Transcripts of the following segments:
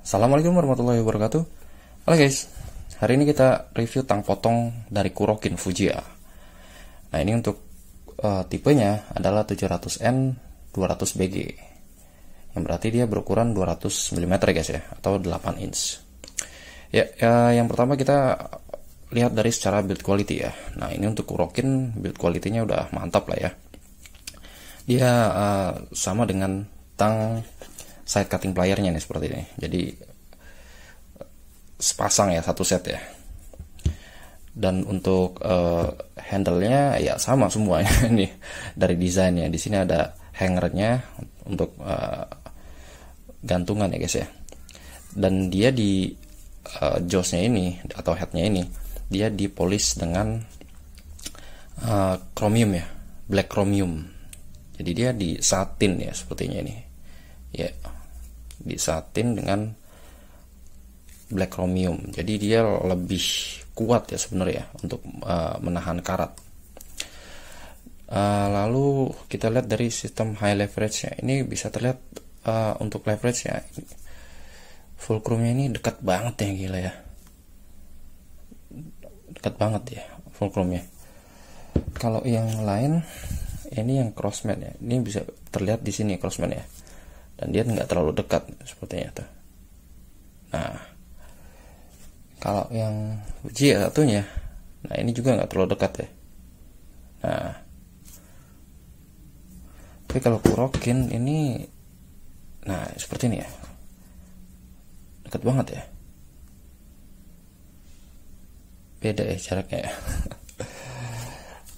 Assalamualaikum warahmatullahi wabarakatuh. Halo guys, hari ini kita review tang potong dari Kurokin Fujiya. Nah ini untuk tipenya adalah 700N 200BG, yang berarti dia berukuran 200 mm guys ya, atau 8 inch. Ya, yang pertama kita lihat dari secara build quality ya. Nah ini untuk Kurokin build quality-nya udah mantap lah ya. Dia sama dengan tang side cutting plier-nya nih seperti ini. Jadi sepasang ya, satu set ya. Dan untuk handle-nya ya sama semuanya nih dari desainnya. Di sini ada hanger-nya untuk gantungan ya guys ya. Dan dia di jaws-nya ini atau head-nya ini dia dipolis dengan chromium ya, black chromium. Jadi dia di satin ya sepertinya ini. Ya, disatin dengan black chromium. Jadi dia lebih kuat ya sebenarnya untuk menahan karat. Lalu kita lihat dari sistem high leverage-nya. Ini bisa terlihat untuk leverage-nya. Fulcrum-nya ini dekat banget ya, gila ya. Dekat banget ya fulcrum-nya. Kalau yang lain ini yang crossman ya. Ini bisa terlihat di sini crossman ya. Dan dia nggak terlalu dekat sepertinya tuh. Nah, kalau yang Fujiya satunya, nah ini juga nggak terlalu dekat ya. Nah, tapi kalau Kurokin ini, nah seperti ini ya, dekat banget ya. Beda ya jaraknya ya.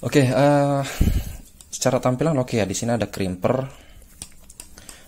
Oke, secara tampilan oke ya. Di sini ada crimper.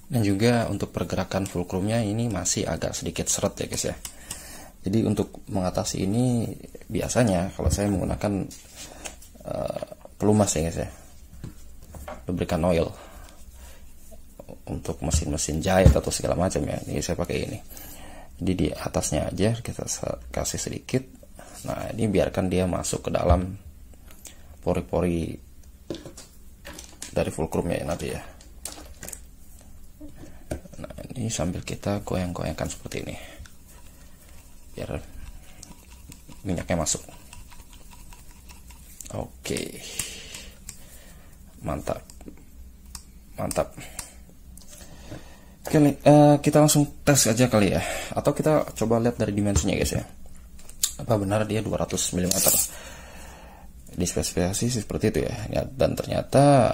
Dan juga untuk pergerakan fulcrumnya ini masih agak sedikit seret ya guys ya. Jadi untuk mengatasi ini biasanya kalau saya menggunakan pelumas ya guys ya, lubrican oil untuk mesin-mesin jahit atau segala macam ya. Ini saya pakai ini. Jadi di atasnya aja kita kasih sedikit. Nah ini biarkan dia masuk ke dalam pori-pori dari fulcrumnya ya nanti ya. Ini sambil kita goyang-goyangkan seperti ini biar minyaknya masuk. Oke, mantap. Oke, kita langsung tes aja kali ya, atau kita coba lihat dari dimensinya guys ya, apa benar dia 200 mm di spesifikasi seperti itu ya. Dan ternyata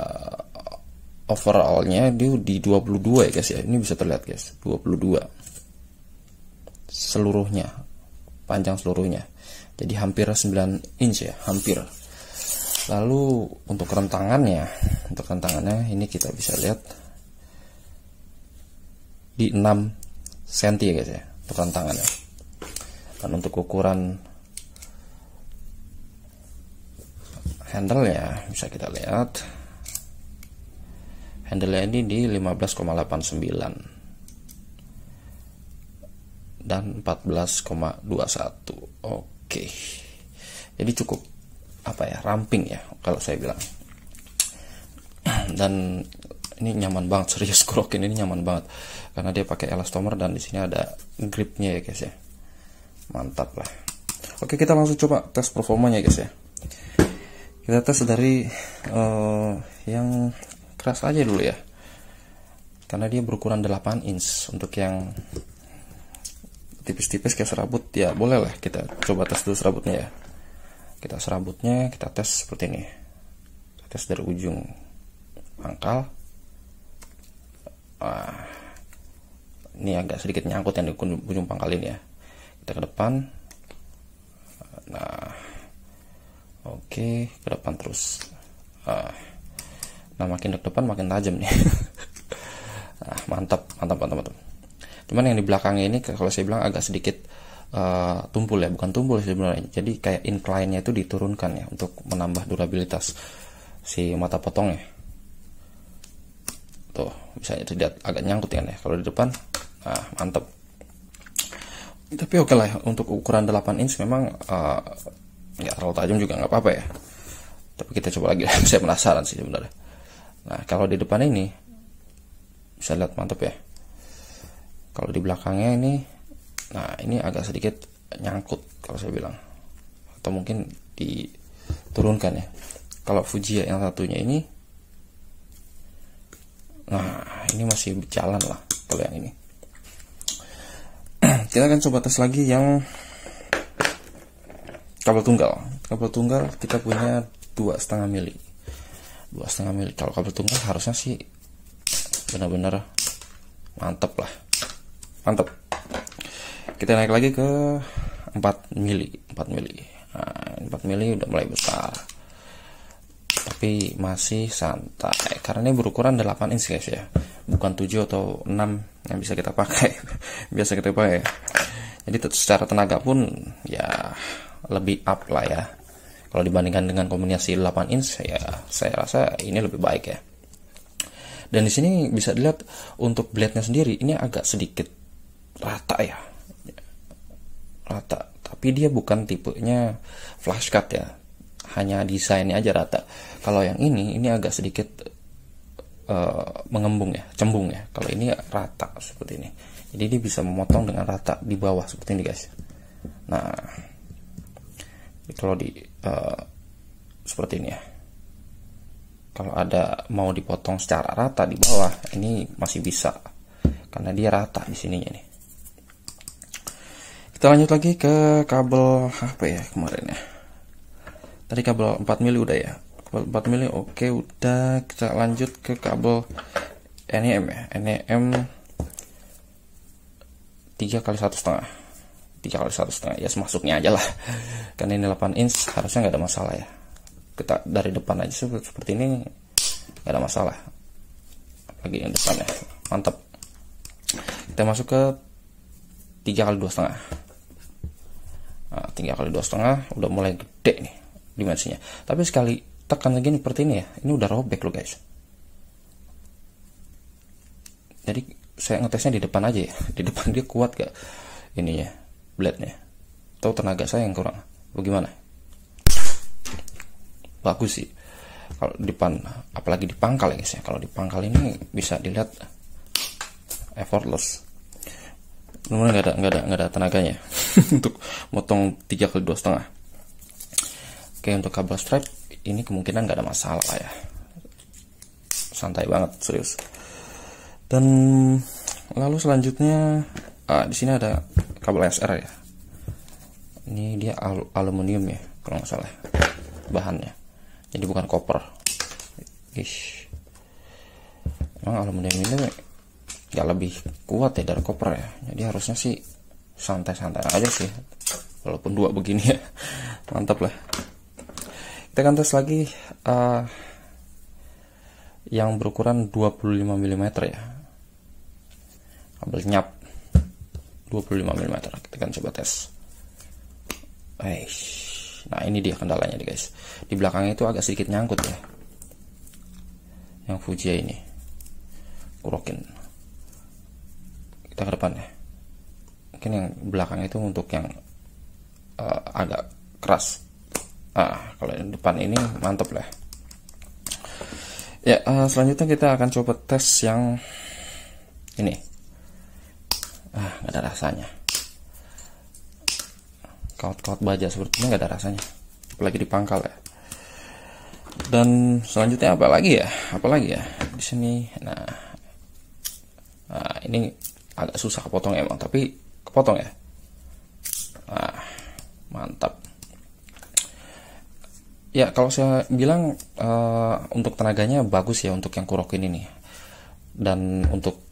overallnya dia di 22 ya guys ya. Ini bisa terlihat guys, 22 seluruhnya, panjang seluruhnya. Jadi hampir 9 inch ya, hampir. Lalu untuk rentangannya ini kita bisa lihat di 6 cm ya guys ya untuk rentangannya. Dan untuk ukuran handle ya bisa kita lihat, handle ini di 15,89 dan 14,21. Oke. Jadi cukup apa ya, ramping ya kalau saya bilang. Dan ini nyaman banget, serius Kurokin ini nyaman banget karena dia pakai elastomer dan di sini ada gripnya ya guys ya. Mantap lah. Oke, kita langsung coba tes performanya guys ya. Kita tes dari yang keras aja dulu ya, karena dia berukuran 8 inch. Untuk yang tipis-tipis kayak serabut ya boleh lah kita coba tes dulu serabutnya ya. Kita serabutnya kita tes seperti ini. Kita tes dari ujung pangkal. Ini agak sedikit nyangkut yang di ujung pangkal ini ya. Kita ke depan. Nah, oke, ke depan terus. Nah makin ke depan makin tajam nih. Nah, mantap. Cuman yang di belakangnya ini kalau saya bilang agak sedikit tumpul ya, bukan tumpul sebenarnya. Jadi kayak incline-nya itu diturunkan ya untuk menambah durabilitas si mata potongnya. Tuh bisa dilihat agak nyangkut kan ya kalau di depan. Nah mantap. Tapi oke lah untuk ukuran 8 inch memang nggak terlalu tajam juga, nggak apa-apa ya. Tapi kita coba lagi. Saya penasaran sih sebenarnya. Nah kalau di depan ini bisa lihat mantap ya. Kalau di belakangnya ini Nah ini agak sedikit nyangkut kalau saya bilang, atau mungkin diturunkan ya. Kalau Fujiya yang satunya ini, nah ini masih jalan lah kalau yang ini. Kita akan coba tes lagi yang kabel tunggal. Kabel tunggal kita punya 2,5 mili. 2,5 mili. Kalau kabel tunggal harusnya sih benar-benar mantep lah. Mantep. Kita naik lagi ke 4 mili. 4 mili. Nah, 4 mili udah mulai besar. Tapi masih santai karena ini berukuran 8 inch guys ya. Bukan 7 atau 6 yang bisa kita pakai. Biasa kita pakai. Jadi secara tenaga pun ya lebih up lah ya. Kalau dibandingkan dengan kombinasi 8 inch ya saya rasa ini lebih baik ya. Dan di sini bisa dilihat untuk blade-nya sendiri ini agak sedikit rata ya. Rata, tapi dia bukan tipenya flash cut ya. Hanya desainnya aja rata. Kalau yang ini agak sedikit mengembung ya, cembung ya. Kalau ini rata seperti ini. Jadi dia bisa memotong dengan rata di bawah seperti ini guys. Nah, kalau di seperti ini ya. Kalau ada mau dipotong secara rata di bawah, ini masih bisa karena dia rata di sininya nih. Kita lanjut lagi ke kabel HP ya kemarin ya. Tadi kabel 4 mili udah ya. Kabel 4 mili oke udah. Kita lanjut ke kabel NEM ya. NEM 3 kali 1,5. 3 kali 1,5 ya semasuknya aja lah. Karena ini 8 inch harusnya nggak ada masalah ya. Kita dari depan aja seperti ini nggak ada masalah. Lagi yang depannya mantap. Kita masuk ke 3 kali 2,5. Nah, 3 kali 2,5 udah mulai gede nih dimensinya. Tapi sekali tekan lagi nih seperti ini ya, ini udah robek loh guys. Jadi saya ngetesnya di depan aja ya. Di depan dia kuat gak ininya, blade-nya. Atau tenaga saya yang kurang? Bagaimana? Bagus sih. Kalau di depan, apalagi di pangkal ya guys ya. Kalau di pangkal ini bisa dilihat effortless. Benar nggak ada tenaganya untuk motong 3 kali 2,5. Oke, untuk kabel strap ini kemungkinan nggak ada masalah lah ya. Santai banget, serius. Dan lalu selanjutnya di sini ada kabel SR ya. Ini dia aluminium ya kalau nggak salah bahannya. Jadi bukan koper. Emang aluminium ini nggak lebih kuat ya dari koper ya. Jadi harusnya sih santai-santai aja sih. Walaupun dua begini ya. Mantap lah. Kita akan tes lagi yang berukuran 25 mm ya. Kabel nyap 25 mm. Kita akan coba tes. Nah ini dia kendalanya nih guys. Di belakangnya itu agak sedikit nyangkut ya. Yang Fujiya ini kurokin. Kita ke depan ya. Mungkin yang belakang itu untuk yang agak keras. Kalau yang depan ini mantap lah. Ya, selanjutnya kita akan coba tes yang ini. Nggak ada rasanya. Kaut-kaut baja seperti ini nggak ada rasanya. Apalagi di pangkal ya. Dan selanjutnya apa lagi ya? Apalagi ya di sini. Nah, ini agak susah kepotong emang, tapi kepotong ya. Mantap. Ya kalau saya bilang untuk tenaganya bagus ya untuk yang Kurokin ini. Dan untuk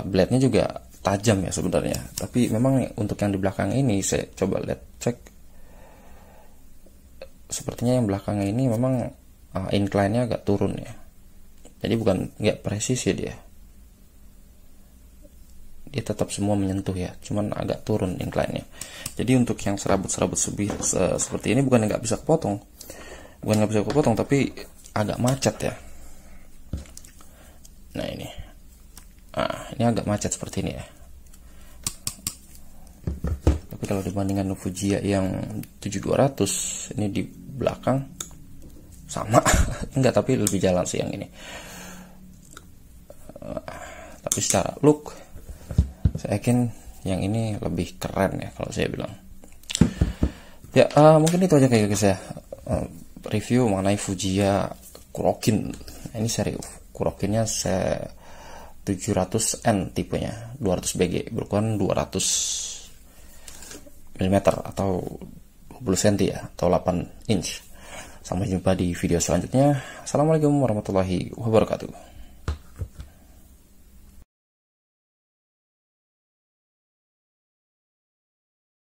blade-nya juga tajam ya sebenarnya. Tapi memang untuk yang di belakang ini saya coba lihat cek. Sepertinya yang belakangnya ini memang incline-nya agak turun ya. Jadi bukan nggak presisi dia. Dia tetap semua menyentuh ya, cuman agak turun incline-nya. Jadi untuk yang serabut-serabut seperti ini bukan nggak bisa kepotong. Bukan nggak bisa kepotong, tapi agak macet ya. Nah ini. Ini agak macet seperti ini ya. Tapi kalau dibandingkan Fujiya yang 7200, ini di belakang sama. Enggak, tapi lebih jalan sih yang ini. Tapi secara look saya yakin yang ini lebih keren ya kalau saya bilang. Ya, mungkin itu aja kayak guys ya, review mengenai Fujiya Kurokin. Ini seri Kurokinnya 700N tipenya, 200 BG, berukuran 200 mm atau 20 cm ya, atau 8 inch. Sampai jumpa di video selanjutnya. Assalamualaikum warahmatullahi wabarakatuh.